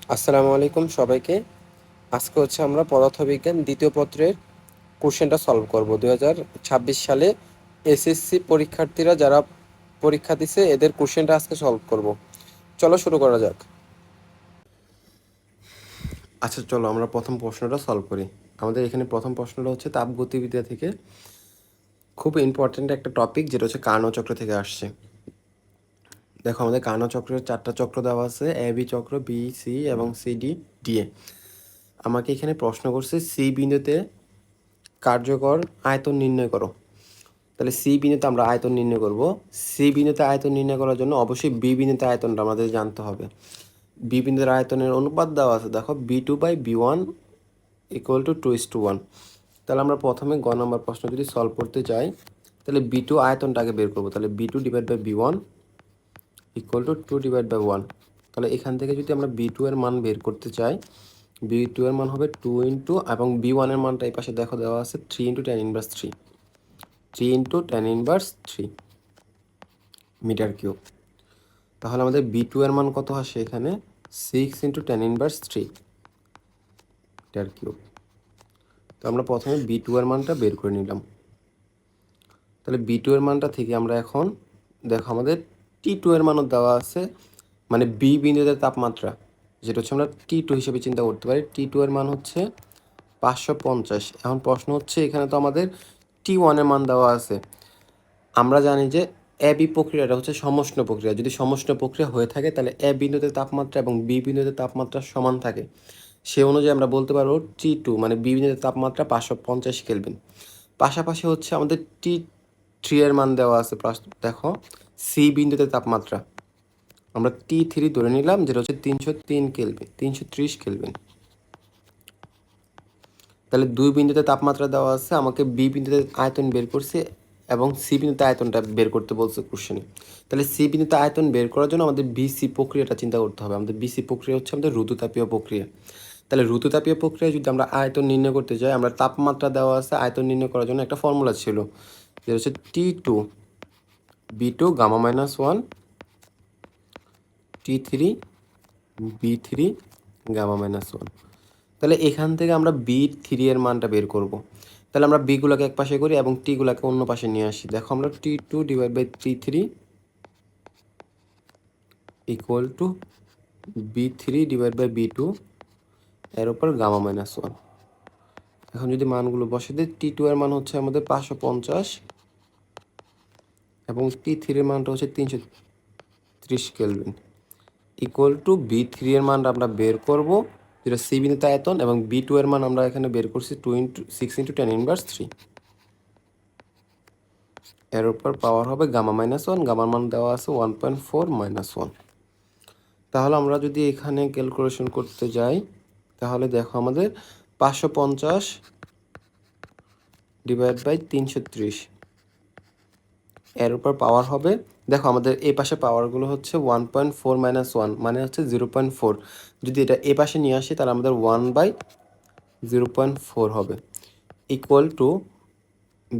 আসসালামু আলাইকুম সবাইকে। আজকে হচ্ছে আমরা পদার্থবিজ্ঞান দ্বিতীয় পত্রের কোশ্চেনটা সলভ করব। 2026 সালে এসএসসি পরীক্ষার্থীরা যারা পরীক্ষা দিছে এদের কোশ্চেনটা আজকে সলভ করব। চলো শুরু করা যাক। আচ্ছা চলো আমরা প্রথম প্রশ্নটা সলভ করি। আমাদের এখানে প্রথম প্রশ্নটা হচ্ছে তাপগতিবিদ্যা থেকে, খুব ইম্পর্ট্যান্ট একটা টপিক, যেটা হচ্ছে কার্নো চক্র থেকে আসছে। দেখো আমাদের কার্নো চক্রের 4টা চক্র দেওয়া আছে, এ বি চক্র, বি সি এবং সি ডি ডি এ। আমাকে এখানে প্রশ্ন করছে সি বিন্দুতে কার্যকর আয়তন নির্ণয় করো। তাহলে সি বিন্দুতে আমরা আয়তন নির্ণয় করব। সি বিন্দুতে আয়তন নির্ণয় করার জন্য অবশ্যই বি বিন্দুতে আয়তনটা আমাদের জানতে হবে। বি বিন্দুর আয়তনের অনুপাত দেওয়া আছে, দেখো B2/B1 = 2:1। তাহলে আমরা প্রথমে গ নম্বর প্রশ্ন যদি সলভ করতে চাই, তাহলে B2 আয়তনটা আগে বের করবো। তাহলে B2/B1 = 2/1। তাহলে এখান থেকে যদি আমরা B2 এর মান বের করতে চাই, B2 এর মান হবে 2 ইন্টু, এবং B1 এর মানটা এই পাশে দেখো দেওয়া আছে 3 × tan inverse 3, 3 × tan inverse 3 metre cube. তাহলে আমাদের B2 এর মান কত আসে এখানে, 6 × tan ইনভার্স 3 মিটার কিউব। তো আমরা প্রথমে B2 এর মানটা বের করে নিলাম। তাহলে B2 এর মানটা থেকে আমরা এখন দেখো আমাদের T2 এর মানও দেওয়া আছে, মানে বি বিন্দুতে তাপমাত্রা, যেটা হচ্ছে আমরা T2 হিসেবে চিন্তা করতে পারি। T2 এর মান হচ্ছে 550। এখন প্রশ্ন হচ্ছে এখানে তো আমাদের T1 এর মান দেওয়া আছে। আমরা জানি যে এ বি প্রক্রিয়াটা হচ্ছে সমষ্ণ প্রক্রিয়া। যদি সমষ্ণ প্রক্রিয়া হয়ে থাকে তাহলে এ বিন্দুতে তাপমাত্রা এবং বি বিন্দুতে তাপমাত্রা সমান থাকে। সে অনুযায়ী আমরা বলতে পারবো T2 মানে বি বিন্দুতে তাপমাত্রা 550 কেলভিন। পাশাপাশি হচ্ছে আমাদের T3 এর মান দেওয়া আছে। দেখো সি বিন্দুতে তাপমাত্রা আমরা T3 ধরে নিলাম, যেটা হচ্ছে 303 কেলভিন, 330 কেলভিন। তাহলে দুই বিন্দুতে তাপমাত্রা দেওয়া আছে, আমাকে বি বিন্দুতে আয়তন বের করছে এবং সি বিন্দুতে আয়তনটা বের করতে বলছে কোশ্চেনে। তাহলে সি বিন্দুতে আয়তন বের করার জন্য আমাদের বিসি প্রক্রিয়াটা চিন্তা করতে হবে। আমাদের বিসি প্রক্রিয়া হচ্ছে আমাদের রুদ্রতাপীয় প্রক্রিয়া। তাহলে রুদ্রতাপীয় প্রক্রিয়ায় যদি আমরা আয়তন নির্ণয় করতে যাই, আমরা তাপমাত্রা দেওয়া আছে, আয়তন নির্ণয় করার জন্য একটা ফর্মুলা ছিল, যেটা হচ্ছে T2 B2 Γ-1 T3 B3 Γ-1। তাহলে এখান থেকে আমরা B3 এর মানটা বের করব। তাহলে আমরা বিগুলোকে এক পাশে করি এবং টিগুলোকে অন্য পাশে নিয়ে আসি। দেখো আমরা T2/T3 = B3/B2 এর উপর Γ-1। এখন যদি মানগুলো বসে দিই, T2 এর মান হচ্ছে আমাদের 550 এবং T3 এর মানটা হচ্ছে 330 কেলভিন = B3 এর মানটা আমরা বের করব, যেটা সি বিন্দুতে আয়তন, এবং B2 এর মান আমরা এখানে বের করছি 6 × tan ইনভার্স 3। এর উপর পাওয়ার হবে Γ-1, গামার মান দেওয়া আছে 1.4 - 1। তাহলে আমরা যদি এখানে ক্যালকুলেশন করতে যাই, তাহলে দেখো আমাদের 550 / 330 এর উপর পাওয়ার হবে, দেখো আমাদের এই পাশে পাওয়ারগুলো হচ্ছে 1.4 - 1 মানে হচ্ছে 0.4। যদি এটা এ পাশে নিয়ে আসি তাহলে আমাদের 1/0.4 হবে, =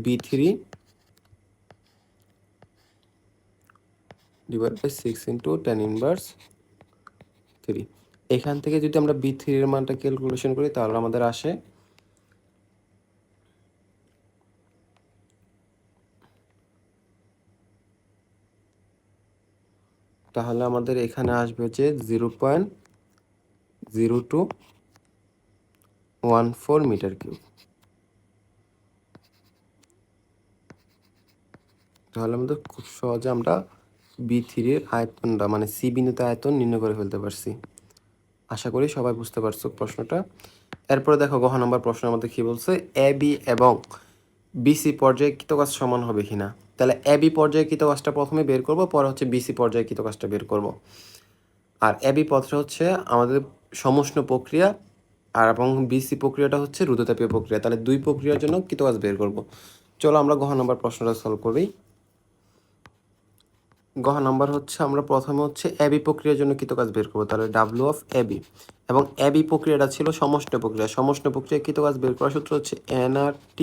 B3 / 6 × tan ইনভার্স 3। এখান থেকে যদি আমরা B3 এর মানটা ক্যালকুলেশন করি তাহলে আমাদের আসে এখানে আসবে যে 0.0214 মিটার কিউব। তাহলে আমাদের খুব সহজে আমরা B3 এর আয়তনটা মানে সি বিন্দুতে আয়তন নির্ণয় করে ফেলতে পারছি। আশা করি সবাই বুঝতে পারছো প্রশ্নটা। এরপরে দেখো গহ নম্বর প্রশ্ন আমাদের কি বলছে, এ বি এবং বিসি পর্যায়ে কৃতকাজ সমান হবে কিনা। তাহলে এ বি পর্যায়ে কৃতকাজটা প্রথমে বের করব, পরে হচ্ছে বিসি পর্যায়ে কৃতকাজটা বের করব। আর এ বি পথটা হচ্ছে আমাদের সমষ্ণ প্রক্রিয়া, আর এবং বিসি প্রক্রিয়াটা হচ্ছে রুদ্রতাপীয় প্রক্রিয়া। তাহলে দুই প্রক্রিয়ার জন্য কৃতকাজ বের করব। চলো আমরা গহ নম্বর প্রশ্নটা সলভ করি। গহ নাম্বার হচ্ছে আমরা প্রথমে হচ্ছে এবি প্রক্রিয়ার জন্য কৃতকাজ বের করবো। তাহলে W(AB) এবং এবি প্রক্রিয়াটা ছিল সমষ্ণ প্রক্রিয়া। সমষ্ণ প্রক্রিয়া কৃতকাজ বের করার সূত্র হচ্ছে nRT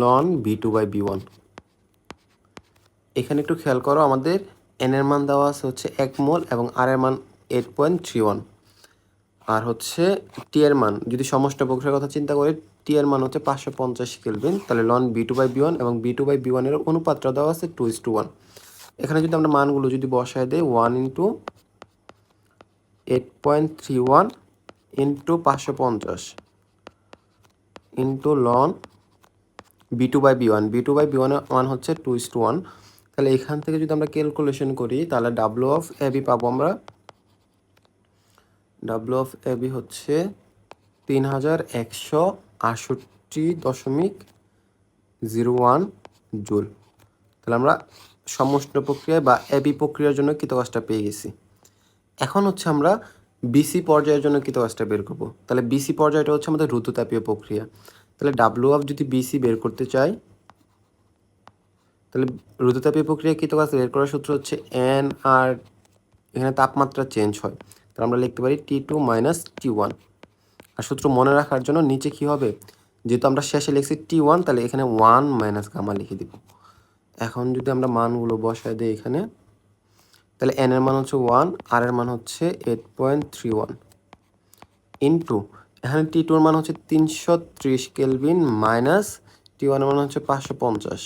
ln B2/B1। এখানে একটু খেয়াল করো, আমাদের n এর মান দেওয়া আছে হচ্ছে 1 মোল এবং r এর মান 8.31। আর হচ্ছে টি এর মান যদি সমষ্টি প্রক্রিয়ার কথা চিন্তা করি, টি এর মান হচ্ছে 550 কেলভিন। তাহলে লন B2/B1 এবং B2/B1 এর অনুপাতটা দেওয়া আছে 2:1। এখানে যদি আমরা মানগুলো যদি বসায় দেই 1 × 8.31 × 550 ইন্টু লন B2/B1, B2/B1 এর মান হচ্ছে 2:1। তাহলে এখান থেকে যদি আমরা ক্যালকুলেশন করি তাহলে W(AB) পাবো আমরা, W(AB) হচ্ছে 3168.01 জুল। তাহলে আমরা সমষ্টি প্রক্রিয়া বা এবি প্রক্রিয়ার জন্য কৃতকাজটা পেয়ে গেছি। এখন হচ্ছে আমরা বিসি পর্যায়ের জন্য কৃতকাজটা বের করব। তাহলে বিসি পর্যায়টা হচ্ছে আমাদের রুদ্ধতাপীয় প্রক্রিয়া। তাহলে W(of) যদি বিসি বের করতে চাই, তাহলে রুদ্ধতাপীয় প্রক্রিয়া কৃতকাজ বের করার সূত্র হচ্ছে N, আর এখানে তাপমাত্রা চেঞ্জ হয়। তাহলে আমরা লিখতে পারি T2 - T1। আর সূত্র মনে রাখার জন্য নিচে কি হবে, যেহেতু আমরা শেষে লিখছি T1, তাহলে এখানে 1 - গামা লিখে দিব। এখন যদি আমরা মানগুলো বসায় দিই এখানে, তাহলে N এর মান হচ্ছে 1, আর এর মান হচ্ছে 8.31 ইন্টু এখানে T2 এর মান হচ্ছে 330 কেলভিন মাইনাস T1 এর মান হচ্ছে 550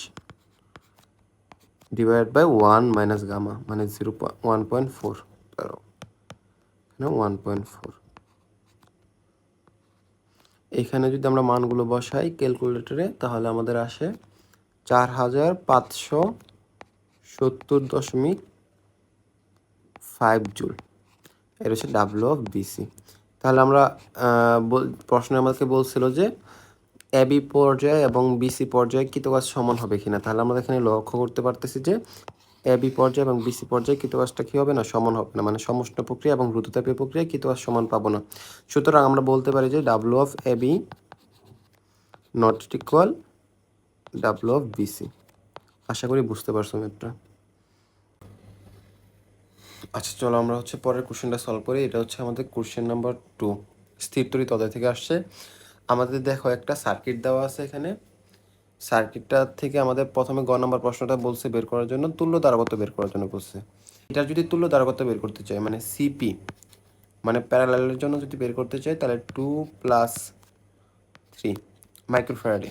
ডিভাইড বাই 1 - গামা মানে 1.4, এখানে 1.4। এখানে যদি আমরা মানগুলো বসাই ক্যালকুলেটরে তাহলে আমাদের আসে 4570.5 জুল। এটা হচ্ছে W(BC). তাহলে আমরা প্রশ্নে আমাদেরকে বলছিল যে এবি পর্যায়ে এবং বিসি পর্যায়ে কৃতকাজ সমান হবে কিনা। তাহলে আমরা এখানে লক্ষ্য করতে পারতেছি যে এবি পর্যায়ে এবং বিসি পর্যায়ে কৃতকাজটা কী হবে না, সমান হবে না, মানে সমষ্টি প্রক্রিয়া এবং রুদ্ধতাপীয় প্রক্রিয়ায় কৃতকাজ সমান পাবো না। সুতরাং আমরা বলতে পারি যে W(AB) নট ইকুয়াল W(BC). আশা করি বুঝতে পারছো ম্যাথটা। আচ্ছা চলো আমরা হচ্ছে পরের কোশ্চেনটা সলভ করি। এটা হচ্ছে আমাদের কোশ্চেন নাম্বার 2, স্থির তড়িৎ অধ্যায় থেকে আসছে। আমাদের দেখো একটা সার্কিট দেওয়া আছে এখানে। সার্কিটটা থেকে আমাদের প্রথমে গ নাম্বার প্রশ্নটা বলছে বের করার জন্য তুল্য ধারকত্ব বের করার জন্য বলছে। এটা যদি তুল্য ধারকত্ব বের করতে চাই মানে সিপি, মানে প্যারালালের জন্য যদি বের করতে চাই তাহলে 2 + 3 মাইক্রোফ্যারাডে,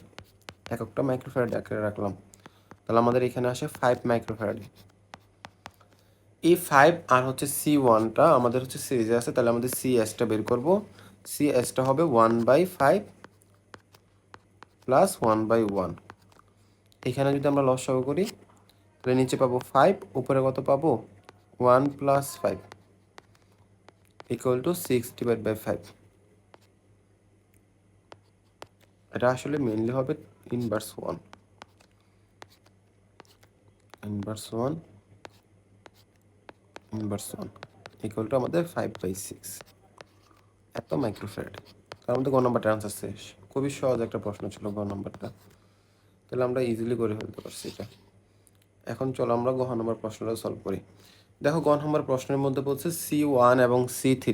এককটা মাইক্রোফ্যারাডে আকারে রাখলাম। তাহলে আমাদের এখানে আসে 5 মাইক্রোফ্যারাডে। এই 5 আর হচ্ছে C1টা আমাদের হচ্ছে সিরিজে আছে, তাহলে আমাদের CS টা বের করব। CS টা হবে 1/5 + 1/1। এখানে যদি আমরা লসাগু করি তাহলে নিচে পাবো 5, উপরে কত পাবো 1 + 5 = 6/5। এটা আসলে মেইনলি হবে ইনভার্স 1 = আমাদের 5/6 এত মাইক্রোফ্যারাড। তার মধ্যে গ নাম্বারটা আনসার শেষ। খুবই সহজ একটা প্রশ্ন ছিল গ নাম্বারটা, তাহলে আমরা ইজিলি করে ফেলতে পারছি এটা। এখন চলো আমরা গ নাম্বার প্রশ্নটা সলভ করি। দেখো গ নাম্বার প্রশ্নের মধ্যে বলছে C1 এবং C3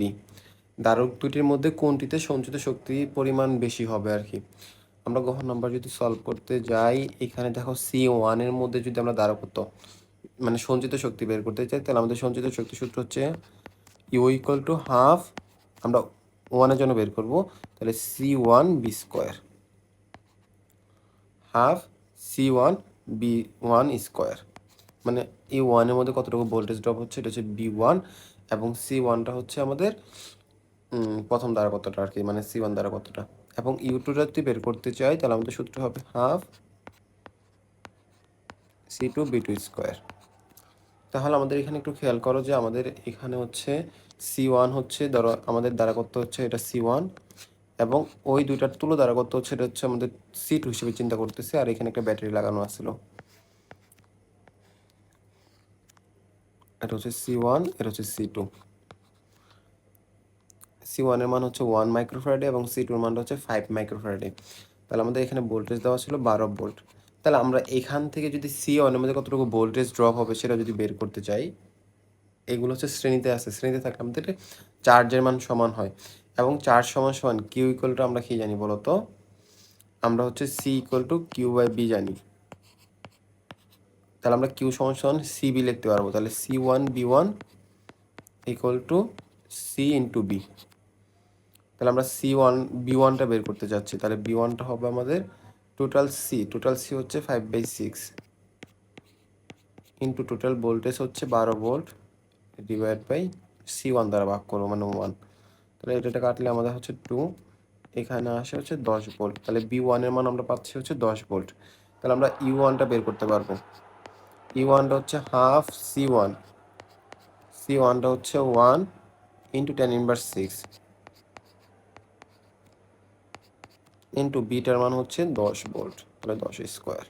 ধারক দুটির মধ্যে কোনটিতে সঞ্চিত শক্তির পরিমাণ বেশি হবে আর কি। আমরা গ নাম্বার যদি সলভ করতে যাই, এখানে দেখো C1 এর মধ্যে যদি আমরা ধারকত্ব মানে সঞ্চিত শক্তি বের করতে চাই, তাহলে আমাদের সঞ্চিত শক্তি সূত্র হচ্ছে U = ½ আমরা 1 এর জন্য বের করব, তাহলে C1B², ½ C1B1²। মানে এই 1 এর মধ্যে কতটুকু ভোল্টেজ ড্রপ হচ্ছে এটা হচ্ছে B1, এবং C1টা হচ্ছে আমাদের প্রথম ধারকত্বটা আর কি, মানে C1 ধারকত্বটা। এবং U2টা যদি বের করতে চাই তাহলে আমাদের সূত্র হবে ½ C2B2²। তাহলে আমাদের এখানে একটু খেয়াল করো যে আমাদের এখানে হচ্ছে C1 হচ্ছে ধরো আমাদের ধারকত্ব হচ্ছে এটা C1, এবং ওই দুইটার তুল্য ধারকত্ব হচ্ছে এটা হচ্ছে আমাদের C2 হিসেবে চিন্তা করতেছি, আর এখানে একটা ব্যাটারি লাগানো আছিল। এটা হচ্ছে C1, এটা হচ্ছে C2। C1 এর মান হচ্ছে 1 মাইক্রোফ্যারাডে এবং C2 এর মানটা হচ্ছে 5 মাইক্রোফ্যারাডে। তাহলে আমাদের এখানে ভোল্টেজ দেওয়া ছিল 12 ভোল্ট। তাহলে আমরা এখান থেকে যদি C1 এর মধ্যে কতটুকু ভোল্টেজ ড্রপ হবে সেটা যদি বের করতে চাই, এগুলো হচ্ছে শ্রেণীতে আছে, শ্রেণীতে থাকলে আমাদের চার্জের মান সমান হয়, এবং চার্জ সমান Q = আমরা কি জানি বলো তো, আমরা হচ্ছে C = Q/B জানি। তাহলে আমরা Q = CB লিখতে পারবো। তাহলে C1B1 = সি ইন্টু বি। তাহলে আমরা B1টা বের করতে যাচ্ছি। তাহলে B1টা হবে আমাদের টোটাল সি হচ্ছে 5/6 ইন্টু টোটাল ভোল্টেজ হচ্ছে 12 ভোল্ট ডিভাইড বাই C1 দ্বারা ভাগ করবো, মানে 1। তাহলে এটা কাটলে আমাদের হচ্ছে 2, এখানে আসে হচ্ছে 10 ভোল্ট। তাহলে B1-এর মান আমরা পাচ্ছি হচ্ছে 10 ভোল্ট। তাহলে আমরা U1টা বের করতে পারবো। U1টা হচ্ছে হাফ C1টা হচ্ছে 1 ইন্টু 10⁻6 ইন্টু বিটার মান হচ্ছে 10 ভোল্ট, তাহলে 10 স্কোয়ার।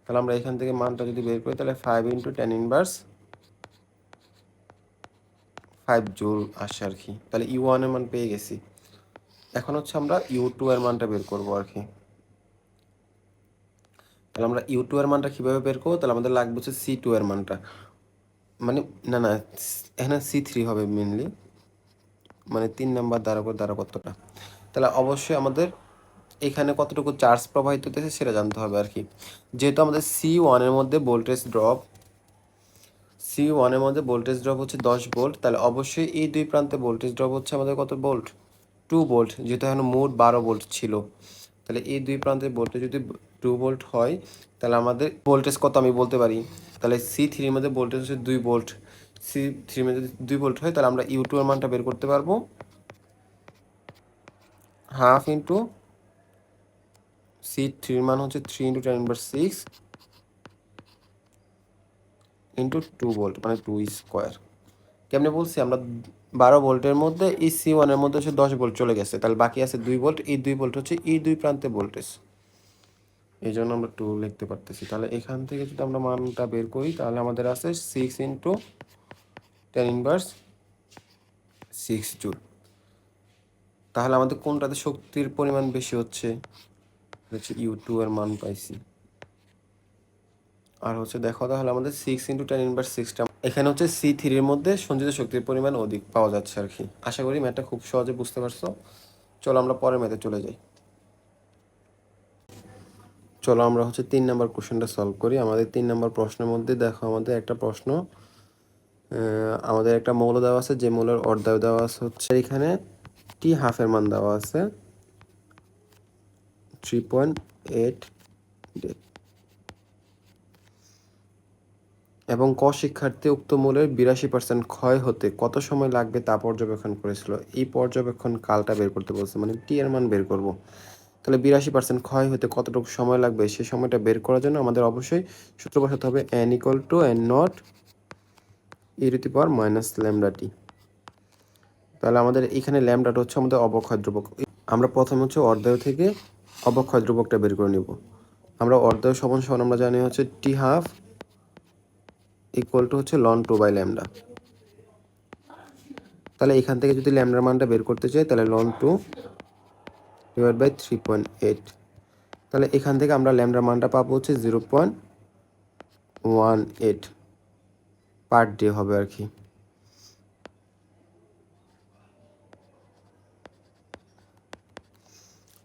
তাহলে আমরা এখান থেকে মানটা যদি বের করি তাহলে 5 ইন্টু 10⁻5 জুল আসে আর কি। তাহলে U1-এর মান পেয়ে গেছি। এখন হচ্ছে আমরা U2-এর মানটা বের করবো আর কি। তাহলে আমরা U2-এর মানটা কীভাবে বের করবো? তাহলে আমাদের লাগবে হচ্ছে C2-এর মানটা, মানে না এখানে C3 হবে মেনলি, মানে 3 নাম্বার দ্বারা কতটা। তাহলে অবশ্যই আমাদের এখানে কতটুকু চার্জ প্রবাহিত হতেছে সেটা জানতে হবে আর কি। যেহেতু আমাদের C1-এর মধ্যে ভোল্টেজ ড্রপ হচ্ছে 10 ভোল্ট, তাহলে অবশ্যই এই দুই প্রান্তে ভোল্টেজ ড্রপ হচ্ছে আমাদের কত ভোল্ট? 2 ভোল্ট। যেহেতু এখানে মোট 12 ভোল্ট ছিল, তাহলে এই দুই প্রান্তের ভোল্টেজ যদি 2 ভোল্ট হয় তাহলে আমাদের ভোল্টেজ কত আমি বলতে পারি। তাহলে C3-এর মধ্যে ভোল্টেজ হচ্ছে 2 ভোল্ট। C3-এর মধ্যে যদি 2 ভোল্ট হয় তাহলে আমরা U2-এর মানটা বের করতে পারবো হাফ ইন্টু C3-এর মান হচ্ছে 3 ইন্টু 10⁻6 ইন্টু 2 ভোল্ট, মানে 2 স্কোয়ার। কেমনে বলছি? আমরা 12 ভোল্টের মধ্যে এই C1-এর মধ্যে হচ্ছে 10 ভোল্ট চলে গেছে, তাহলে বাকি আছে 2 ভোল্ট। এই 2 ভোল্ট হচ্ছে এই দুই প্রান্তে ভোল্টেজ, এই জন্য আমরা 2 লিখতে পারতেছি। তাহলে এখান থেকে যদি আমরা মানটা বের করি তাহলে আমাদের আছে 6 ইন্টু 10⁻6 জুল। তাহলে আমাদের কোনটাতে শক্তির পরিমাণ বেশি হচ্ছে? U2-এর মান পাইছি। আর হচ্ছে দেখো তাহলে আমাদের 6 ইন্টু 10⁻6টা এখানে হচ্ছে C3-এর মধ্যে সঞ্চিত শক্তির পরিমাণ অধিক পাওয়া যাচ্ছে আর কি। আশা করি ম্যাথটা খুব সহজে বুঝতে পারছো। চলো আমরা পরের ম্যাথে চলে যাই। চলো আমরা হচ্ছে 3 নাম্বার কোশ্চেনটা সলভ করি। আমাদের 3 নাম্বার প্রশ্নের মধ্যে দেখো আমাদের একটা প্রশ্ন, আমাদের একটা মৌল দেওয়া আছে, যে মৌলের অর্ধায়ু দেওয়া আছে হচ্ছে এখানে T1/2-এর মান দেওয়া আছে 3.8 এবং ক শিক্ষার্থী উক্ত মৌলের 82% ক্ষয় হতে কত সময় লাগবে তা পর্যবেক্ষণ করেছিল। এই পর্যবেক্ষণ কালটা বের করতে বলছে, মানে T-এর মান বের করব। তাহলে 82% ক্ষয় হতে কতটুকু সময় লাগবে সেই সময়টা বের করার জন্য আমাদের অবশ্যই সূত্র বসাতে হবে n = n0 e⁻λT। তাহলে আমাদের এখানে ল্যামডাটা হচ্ছে আমাদের অবক্ষয় ধ্রুবক। আমরা প্রথমে হচ্ছে অর্ধায়ু থেকে অবক্ষয় ধ্রুবকটা বের করে নিব। আমরা অর্ধায়ু সমান আমরা জানি হচ্ছে T1/2 হচ্ছে ln 2/λ। তাহলে এখান থেকে যদি ল্যামডার মানটা বের করতে চাই তাহলে ln 2 / 3.8। তাহলে এখান থেকে আমরা ল্যামডার মানটা পাবো হচ্ছে 0.18 পার ডে হবে আর কি।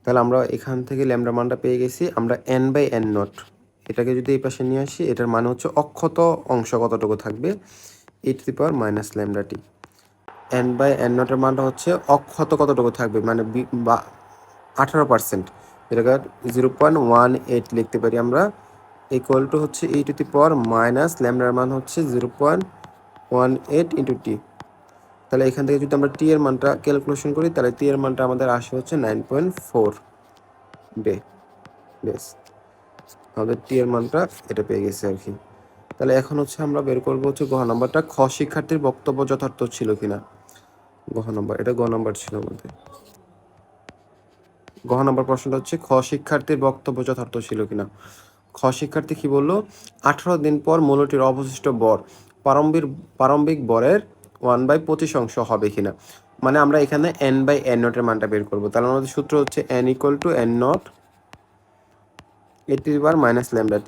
তাহলে আমরা এখান থেকে ল্যামডার মানটা পেয়ে গেছি। আমরা n/n0 এটাকে যদি এই পাশে নিয়ে আসি, এটার মানে হচ্ছে অক্ষত অংশ কতটুকু থাকবে, e⁻λT। n/n0 এর মানটা হচ্ছে অক্ষত কতটুকু থাকবে, মানে 18%, এটাকে 0.18 লিখতে পারি আমরা, ইকুয়াল টু হচ্ছে e⁻λ মান হচ্ছে 0.18 ইন্টু টি। তাহলে এখান থেকে যদি আমরা টি এর মানটা ক্যালকুলেশন করি তাহলে টি এর মানটা আমাদের আসে হচ্ছে 9.4 ডেজ। আমাদের টি এর মানটা এটা পেয়ে গেছে আর কি। তাহলে এখন হচ্ছে আমরা বের করবো হচ্ছে গ নাম্বারটা, খ শিক্ষার্থীর বক্তব্য যথার্থ ছিল কিনা। গ নাম্বার, এটা গ নাম্বার ছিল আমাদের। গ নাম্বার প্রশ্নটা হচ্ছে খ শিক্ষার্থীর বক্তব্য যথার্থ ছিল কিনা। খ শিক্ষার্থী কি বললো? 18 দিন পর মৌলটির অবশিষ্ট ভর প্রারম্ভিক ভরের 1/25 হবে কিনা। মানে আমরা এখানে n/n0 এর মানটা বের করবো। তাহলে আমাদের সূত্র হচ্ছে n = n0 e⁻λT।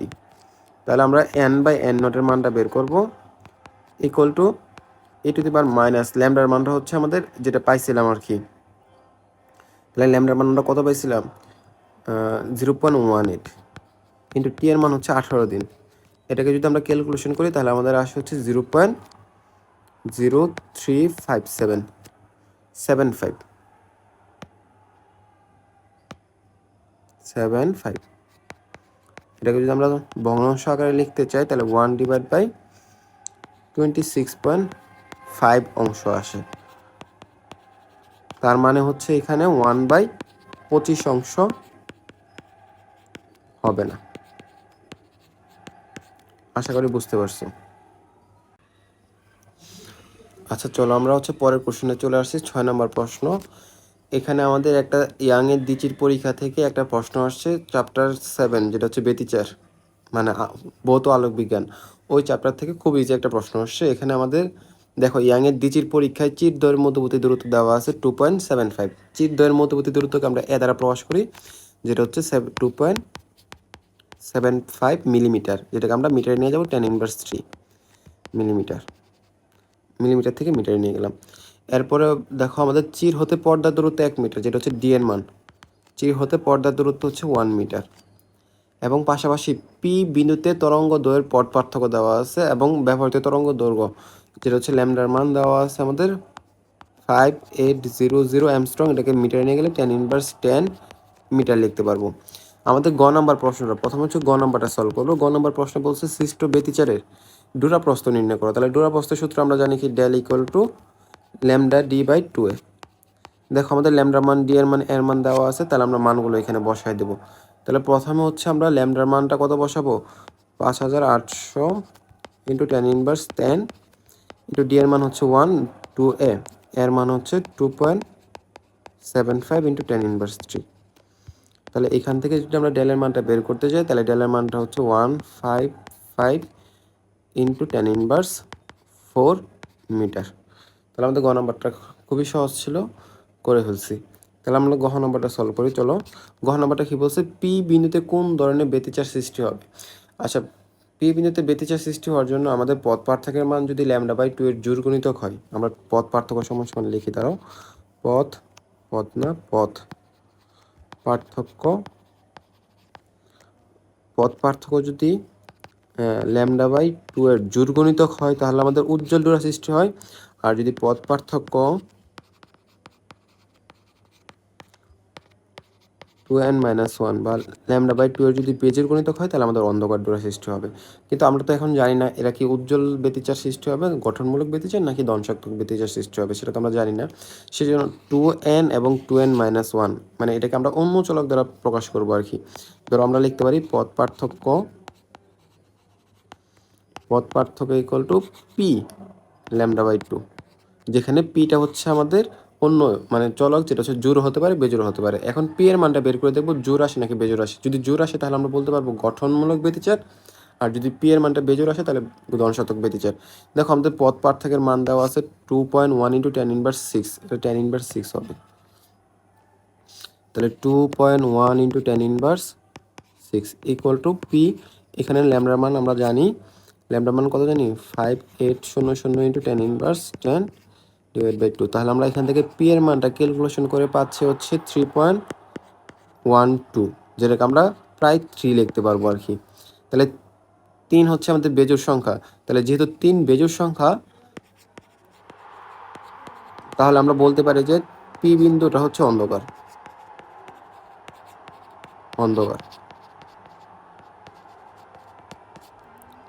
তাহলে আমরা n/n0 এর মানটা বের করবো, ইকুয়াল টু e⁻λ মানটা হচ্ছে আমাদের যেটা পাইছিলাম আর কি। তাহলে ল্যামডার মান আমরা কত পাইছিলাম? 0.18 কিন্তু টি এর মান হচ্ছে 18 দিন। এটাকে যদি আমরা ক্যালকুলেশন করি তাহলে আমাদের আসে হচ্ছে 0.03577 75 এটাকে যদি আমরা ভগ্নাংশ আকারে লিখতে চাই তাহলে 1/26.5 অংশ আসে। তার মানে হচ্ছে এখানে 1/25 অংশ হবে না। আশা করি বুঝতে পারছো। আচ্ছা চলো আমরা হচ্ছে পরের কোশ্চেনে চলে আসছি, 6 নম্বর প্রশ্ন। এখানে আমাদের একটা ইয়াংয়ের দ্বিতীয় পরীক্ষা থেকে একটা প্রশ্ন আসছে, চ্যাপ্টার 7 যেটা হচ্ছে ব্যতিচার মানে ভৌত আলোক বিজ্ঞান, ওই চ্যাপ্টার থেকে খুব ইজি একটা প্রশ্ন আসছে। এখানে আমাদের দেখো ইয়াংয়ের দ্বিতীয় পরীক্ষায় চিরদ্বয়ের মধ্যবর্তী দূরত্ব দেওয়া আছে 2.75। চিরদ্বয়ের মধ্যবর্তী দূরত্বকে আমরা এ দ্বারা প্রকাশ করি, যেটা হচ্ছে 2.75 মিলিমিটার, যেটাকে আমরা মিটারে নিয়ে যাবো 10⁻³ মিলিমিটার। মিলিমিটার থেকে মিটারে নিয়ে গেলাম। এরপরে দেখো আমাদের চির হতে পর্দার দূরত্ব 1 মিটার, যেটা হচ্ছে ডি এর মান। চির হতে পর্দার দূরত্ব হচ্ছে 1 মিটার। এবং পাশাপাশি পি বিন্দুতে তরঙ্গ দৈর্ঘ্যের পথ পার্থক্য দেওয়া আছে এবং ব্যবহৃত তরঙ্গ দৈর্ঘ্য যেটা হচ্ছে ল্যামডার মান দেওয়া আছে আমাদের 5800 অ্যামস্ট্রং। এটাকে মিটারে নিয়ে গেলে 10⁻10 মিটার লিখতে পারবো। আমাদের গ নাম্বার প্রশ্নটা, প্রথমে হচ্ছে গ নাম্বারটা সলভ করবো। গ নাম্বার প্রশ্ন বলছে সৃষ্ট ব্যতিচারের ডুরাপ্রস্থ নির্ণয় করো। তাহলে ডুরাপ্রস্থের সূত্র আমরা জানি কি, del equal to lambda d/2a। দেখো আমাদের ল্যামডার মান, ডি এর মান, এর মান দেওয়া আছে, তাহলে আমরা মানগুলো এখানে বসাই দেবো। তাহলে প্রথমে হচ্ছে আমরা ল্যামডার মানটা কত বসাবো, 5800 ইন্টু 10⁻10 ইন্টু ডি এর মান হচ্ছে 1, 2a, এর মান হচ্ছে 2.75 ইন্টু 10⁻3। তাহলে এখান থেকে যদি আমরা ডেলের মানটা বের করতে যাই, তাহলে ডেলের মানটা হচ্ছে 155 ইন্টু 10⁻4 মিটার। তাহলে আমাদের গ নাম্বারটা খুবই সহজ ছিল, করে ফেলছি। তাহলে আমরা গহ নাম্বারটা সলভ করি। চলো, গহ নাম্বারটা কী বলছে, পি বিন্দুতে কোন ধরনের ব্যতিচার সৃষ্টি হবে। আচ্ছা, পি বিন্দুতে ব্যতিচার সৃষ্টি হওয়ার জন্য আমাদের পথ পার্থক্যের মান যদি λ/2 এর জোড় গুণিতক হয়, আমরা পথ পার্থক্য সমান লিখি। দাঁড়াও, পথ পার্থক্য যদি λ/2 এর জোড় গুণিতক হয় তাহলে আমাদের উজ্জ্বল ডোরা সৃষ্টি হয়। আর যদি পথ পার্থক্য 2n-1 বা λ/2 এর যদি বেজের গুণিতক হয় তাহলে আমাদের অন্ধকার ডোরা সৃষ্টি হবে। কিন্তু আমরা তো এখন জানি না এরা কি উজ্জ্বল ব্যতিচার সৃষ্টি হবে, গঠনমূলক ব্যতিচার নাকি দংশাত্মক ব্যতিচার সৃষ্টি হবে, সেটা তো আমরা জানি না। সেজন্য 2n এবং 2n-1 মানে এটাকে আমরা অন্য চলক দ্বারা প্রকাশ করবো আর কি। ধরো আমরা লিখতে পারি পথ পার্থক্য ইকুয়াল টু পি λ/2, যেখানে পিটা হচ্ছে আমাদের অন্য মানে চলক, যেটা হচ্ছে জোড় হতে পারে বেজোড় হতে পারে। এখন পি এর মানটা বের করে দেখবো জোড় আসে নাকি বেজোড় আসে। যদি জোড় আসে তাহলে আমরা বলতে পারবো গঠনমূলক ব্যতিচার, আর যদি পি এর মানটা বেজোড় আসে তাহলে দংশাত্মক ব্যতিচার। দেখো আমাদের পথ পার্থক্যের মান দেওয়া আছে 2.1 ইন্টু 10⁻6, এটা 10⁻6 হবে। তাহলে 2.1 ইন্টু 10⁻6 ইকুয়াল টু পি। এখানে ল্যামডার মান আমরা জানি, ল্যামডার মান কত জানি, 5800 ইন্টু 10⁻10 /2। তাহলে আমরা এখান থেকে পি এর মানটা ক্যালকুলেশন করে পাচ্ছি হচ্ছে 3.12, যেটাকে আমরা প্রায় 3 লিখতে পারবো আর কি। তাহলে 3 হচ্ছে আমাদের বেজোড় সংখ্যা। তাহলে যেহেতু 3 বেজোড় সংখ্যা, তাহলে আমরা বলতে পারি যে পি বিন্দুটা হচ্ছে অন্ধকার।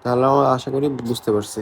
তাহলে আমরা আশা করি বুঝতে পারছি।